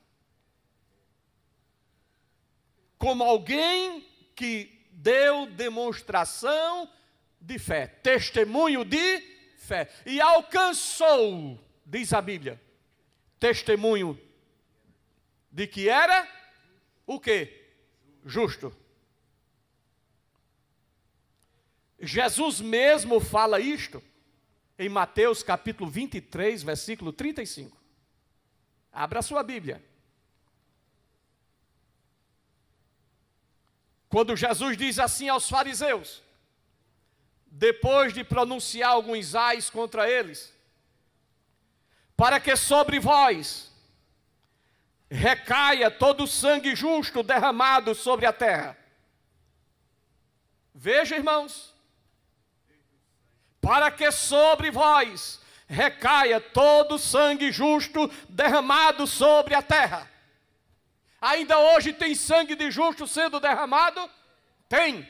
[SPEAKER 1] como alguém que deu demonstração de fé, testemunho de fé, e alcançou, diz a Bíblia, testemunho de que era o quê? Justo. Jesus mesmo fala isto em Mateus capítulo 23, versículo 35. Abra a sua Bíblia. Quando Jesus diz assim aos fariseus, depois de pronunciar alguns ais contra eles, para que sobre vós recaia todo o sangue justo derramado sobre a terra. Veja, irmãos, para que sobre vós recaia todo o sangue justo derramado sobre a terra. Ainda hoje tem sangue de justo sendo derramado? Tem.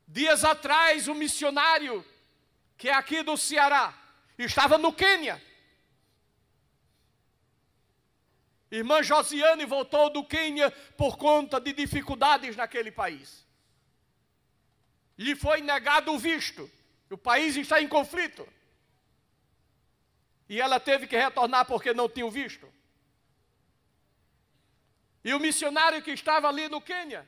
[SPEAKER 1] Dias atrás, um missionário, que é aqui do Ceará, estava no Quênia. Irmã Josiane voltou do Quênia por conta de dificuldades naquele país. Lhe foi negado o visto. O país está em conflito. E ela teve que retornar porque não tinha o visto. E o missionário que estava ali no Quênia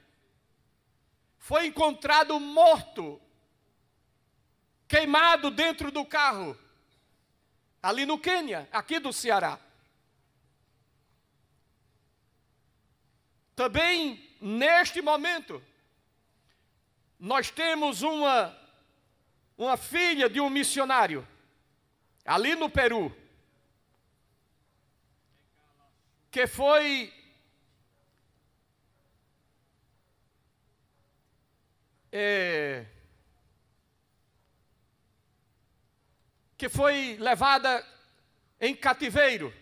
[SPEAKER 1] foi encontrado morto, queimado dentro do carro, ali no Quênia, aqui do Ceará. Também, neste momento, nós temos uma filha de um missionário, ali no Peru, que foi levada em cativeiro.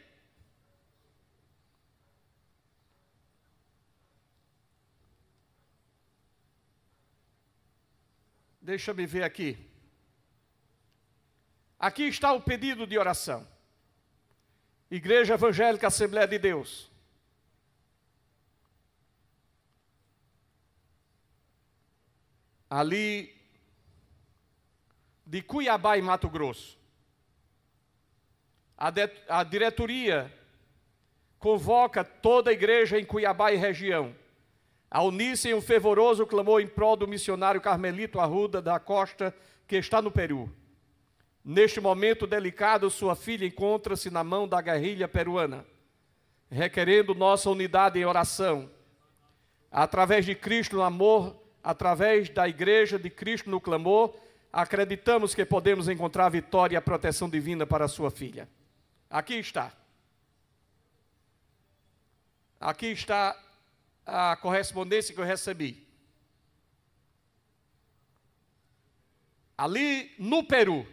[SPEAKER 1] Deixa-me ver aqui. Aqui está o pedido de oração. Igreja Evangélica Assembleia de Deus. Ali de Cuiabá, em Mato Grosso. A diretoria convoca toda a igreja em Cuiabá e região a unir-se em um fervoroso clamor em prol do missionário Carmelito Arruda da Costa, que está no Peru. Neste momento delicado, sua filha encontra-se na mão da guerrilha peruana, requerendo nossa unidade em oração. Através de Cristo no amor, através da Igreja de Cristo no clamor, acreditamos que podemos encontrar a vitória e a proteção divina para a sua filha. Aqui está. Aqui está a correspondência que eu recebi. Ali no Peru,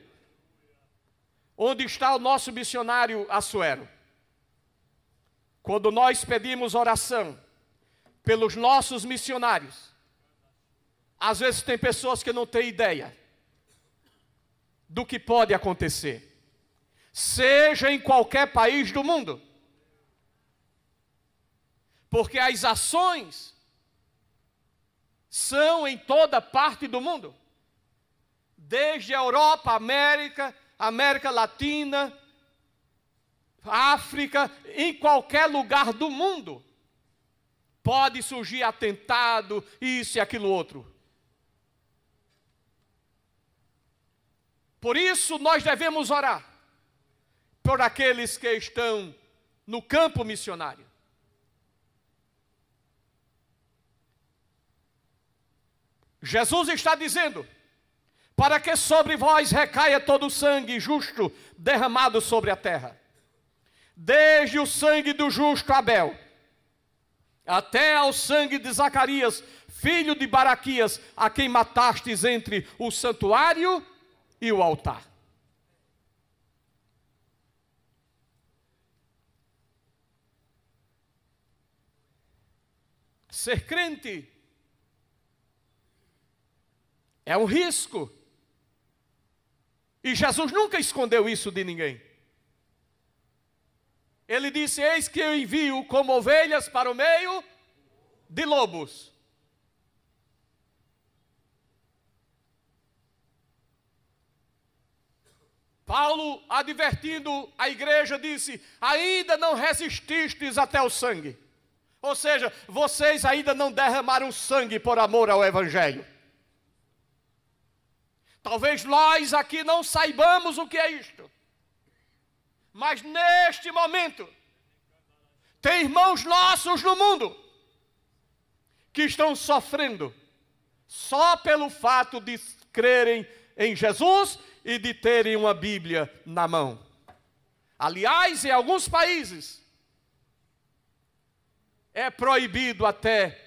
[SPEAKER 1] onde está o nosso missionário Assuero. Quando nós pedimos oração pelos nossos missionários, às vezes tem pessoas que não têm ideia do que pode acontecer, seja em qualquer país do mundo. Porque as ações são em toda parte do mundo. Desde a Europa, América Latina, África, em qualquer lugar do mundo. Pode surgir atentado, isso e aquilo outro. Por isso nós devemos orar por aqueles que estão no campo missionário. Jesus está dizendo, para que sobre vós recaia todo o sangue justo derramado sobre a terra, desde o sangue do justo Abel, até ao sangue de Zacarias, filho de Baraquias, a quem matastes entre o santuário e o altar. Ser crente é um risco. E Jesus nunca escondeu isso de ninguém. Ele disse, eis que eu envio como ovelhas para o meio de lobos. Paulo, advertindo a igreja, disse: ainda não resististes até o sangue. Ou seja, vocês ainda não derramaram sangue por amor ao Evangelho. Talvez nós aqui não saibamos o que é isto. Mas neste momento, tem irmãos nossos no mundo que estão sofrendo só pelo fato de crerem em Jesus e de terem uma Bíblia na mão. Aliás, em alguns países, é proibido até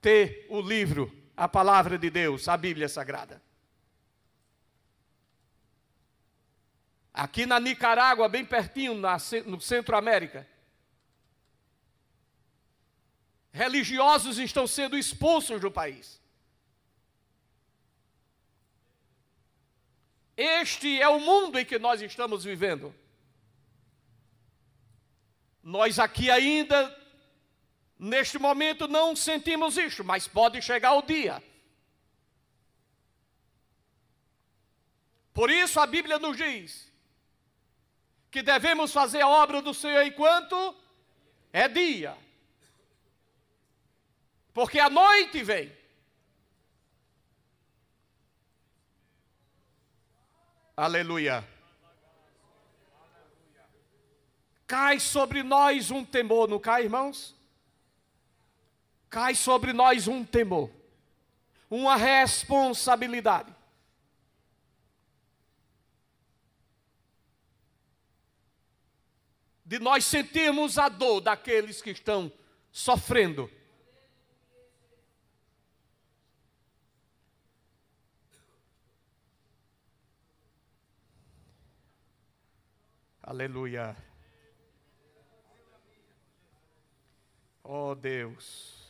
[SPEAKER 1] ter o livro, a palavra de Deus, a Bíblia Sagrada. Aqui na Nicarágua, bem pertinho, no Centro-América, religiosos estão sendo expulsos do país. Este é o mundo em que nós estamos vivendo. Nós aqui ainda, neste momento, não sentimos isso, mas pode chegar o dia. Por isso a Bíblia nos diz que devemos fazer a obra do Senhor enquanto é dia. Porque a noite vem. Aleluia. Cai sobre nós um temor, não cai, irmãos? Cai sobre nós um temor, uma responsabilidade. De nós sentirmos a dor daqueles que estão sofrendo. Aleluia. Oh Deus.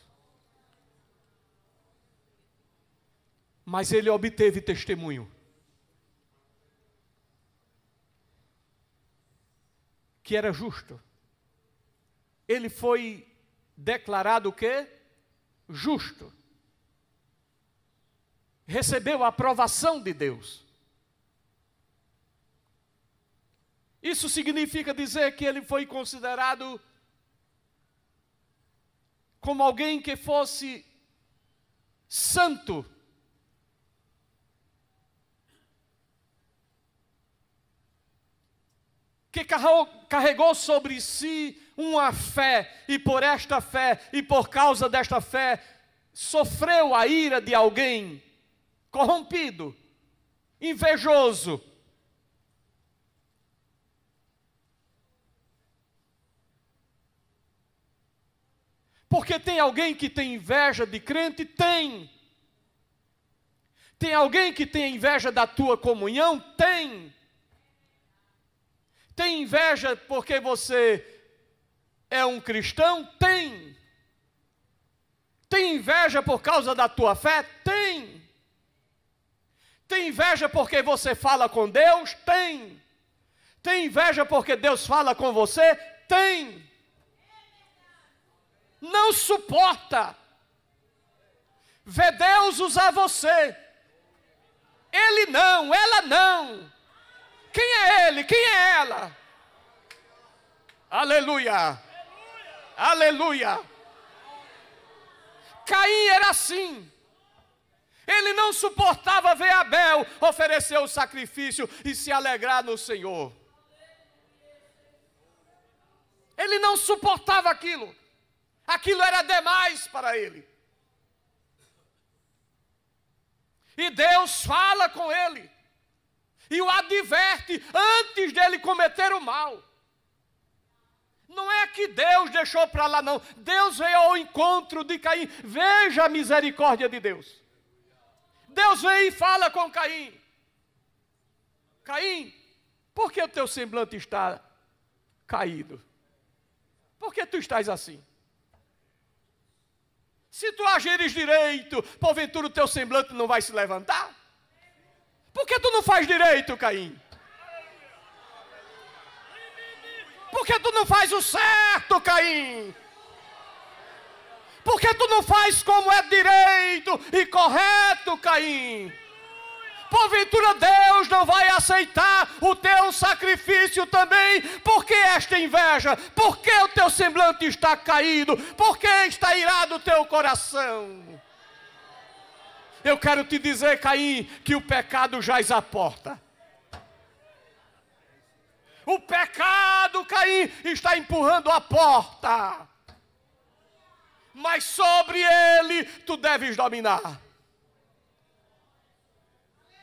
[SPEAKER 1] Mas ele obteve testemunho. Que era justo. Ele foi declarado o quê? Justo. Recebeu a aprovação de Deus. Isso significa dizer que ele foi considerado como alguém que fosse santo. Que carregou sobre si uma fé, e por esta fé, e por causa desta fé, sofreu a ira de alguém corrompido, invejoso. Porque tem alguém que tem inveja de crente? Tem. Tem alguém que tem inveja da tua comunhão? Tem. Tem inveja porque você é um cristão? Tem. Tem inveja por causa da tua fé? Tem. Tem inveja porque você fala com Deus? Tem. Tem inveja porque Deus fala com você? Tem. Não suporta ver Deus usar você. Ele não, ela não. Quem é ele? Quem é ela? Aleluia. Aleluia. Caim era assim. Ele não suportava ver Abel oferecer o sacrifício e se alegrar no Senhor. Ele não suportava aquilo. Aquilo era demais para ele. E Deus fala com ele. E o adverte antes dele cometer o mal. Não é que Deus deixou para lá, não. Deus veio ao encontro de Caim. Veja a misericórdia de Deus. Deus veio e fala com Caim. Caim, por que o teu semblante está caído? Por que tu estás assim? Se tu agires direito, porventura o teu semblante não vai se levantar? Por que tu não faz direito, Caim? Por que tu não faz o certo, Caim? Por que tu não faz como é direito e correto, Caim? Porventura Deus não vai aceitar o teu sacrifício também? Por que esta inveja? Por que o teu semblante está caído? Por que está irado o teu coração? Eu quero te dizer, Caim, que o pecado jaz à porta. O pecado, Caim, está empurrando a porta. Mas sobre ele tu deves dominar.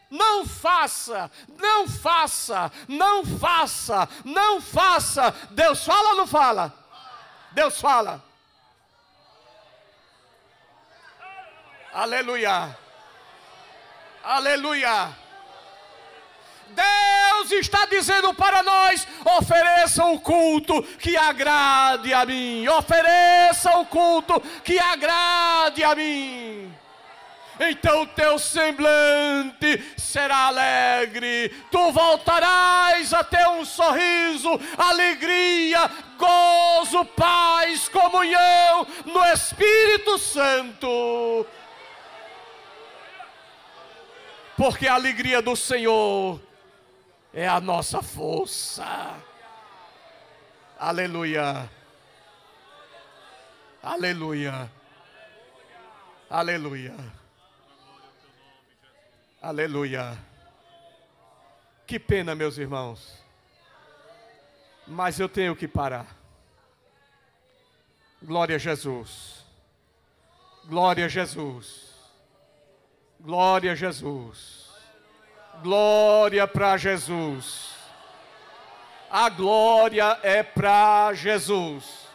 [SPEAKER 1] Não faça, não faça, não faça, não faça. Deus fala ou não fala? Deus fala. Aleluia. Aleluia. Deus está dizendo para nós: ofereça o culto que agrade a mim. Ofereça o culto que agrade a mim. Então o teu semblante será alegre, tu voltarás a ter um sorriso, alegria, gozo, paz, comunhão no Espírito Santo. Porque a alegria do Senhor é a nossa força. Aleluia. Aleluia. Aleluia. Aleluia. Que pena, meus irmãos. Mas eu tenho que parar. Glória a Jesus. Glória a Jesus. Glória a Jesus. Glória para Jesus. A glória é para Jesus.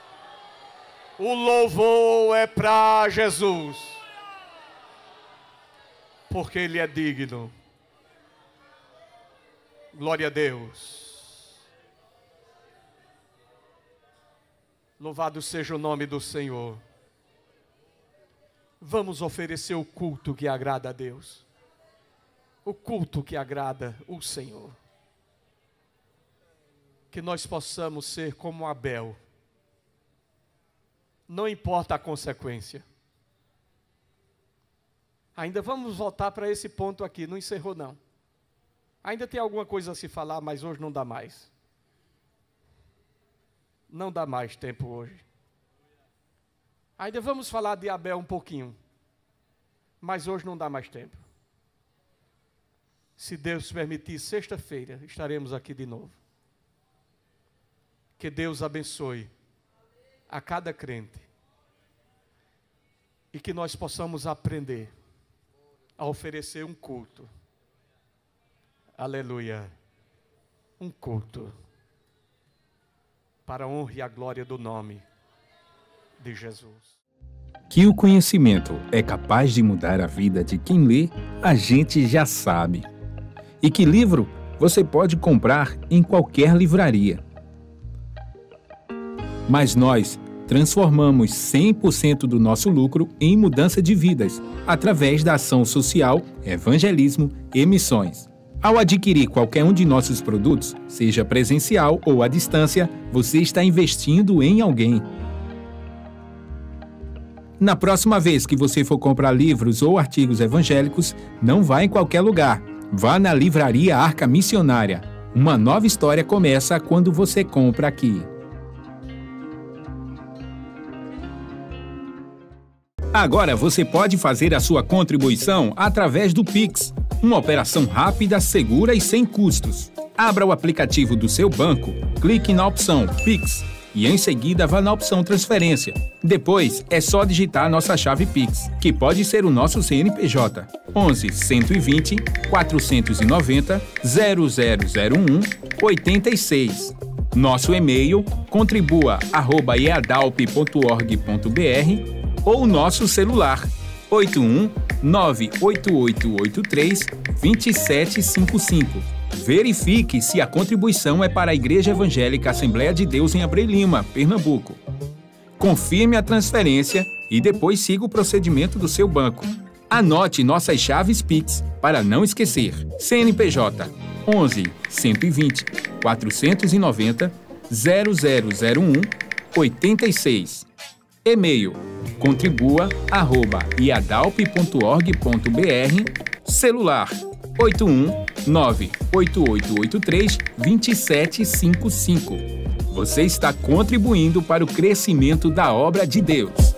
[SPEAKER 1] O louvor é para Jesus. Porque Ele é digno. Glória a Deus. Louvado seja o nome do Senhor. Vamos oferecer o culto que agrada a Deus. O culto que agrada o Senhor. Que nós possamos ser como Abel. Não importa a consequência. Ainda vamos voltar para esse ponto aqui, não encerrou não. Ainda tem alguma coisa a se falar, mas hoje não dá mais. Não dá mais tempo hoje. Ainda vamos falar de Abel um pouquinho, mas hoje não dá mais tempo. Se Deus permitir, sexta-feira estaremos aqui de novo. Que Deus abençoe a cada crente e que nós possamos aprender a oferecer um culto. Aleluia. Um culto para a honra e a glória do nome de Jesus.
[SPEAKER 3] Que o conhecimento é capaz de mudar a vida de quem lê, a gente já sabe. E que livro você pode comprar em qualquer livraria. Mas nós transformamos 100% do nosso lucro em mudança de vidas, através da ação social, evangelismo e missões. Ao adquirir qualquer um de nossos produtos, seja presencial ou à distância, você está investindo em alguém. Na próxima vez que você for comprar livros ou artigos evangélicos, não vá em qualquer lugar. Vá na Livraria Arca Missionária. Uma nova história começa quando você compra aqui. Agora você pode fazer a sua contribuição através do Pix. Uma operação rápida, segura e sem custos. Abra o aplicativo do seu banco, clique na opção Pix e em seguida vá na opção Transferência. Depois é só digitar a nossa chave Pix, que pode ser o nosso CNPJ 11 120 490 0001 86. Nosso e-mail contribua@eadalp.org.br ou nosso celular 81 98883 2755. Verifique se a contribuição é para a Igreja Evangélica Assembleia de Deus em Abreu Lima, Pernambuco. Confirme a transferência e depois siga o procedimento do seu banco. Anote nossas chaves Pix para não esquecer. CNPJ 11 120 490 0001 86. E-mail contribua@iadalp.org.br, celular 819-8883-2755. Você está contribuindo para o crescimento da obra de Deus.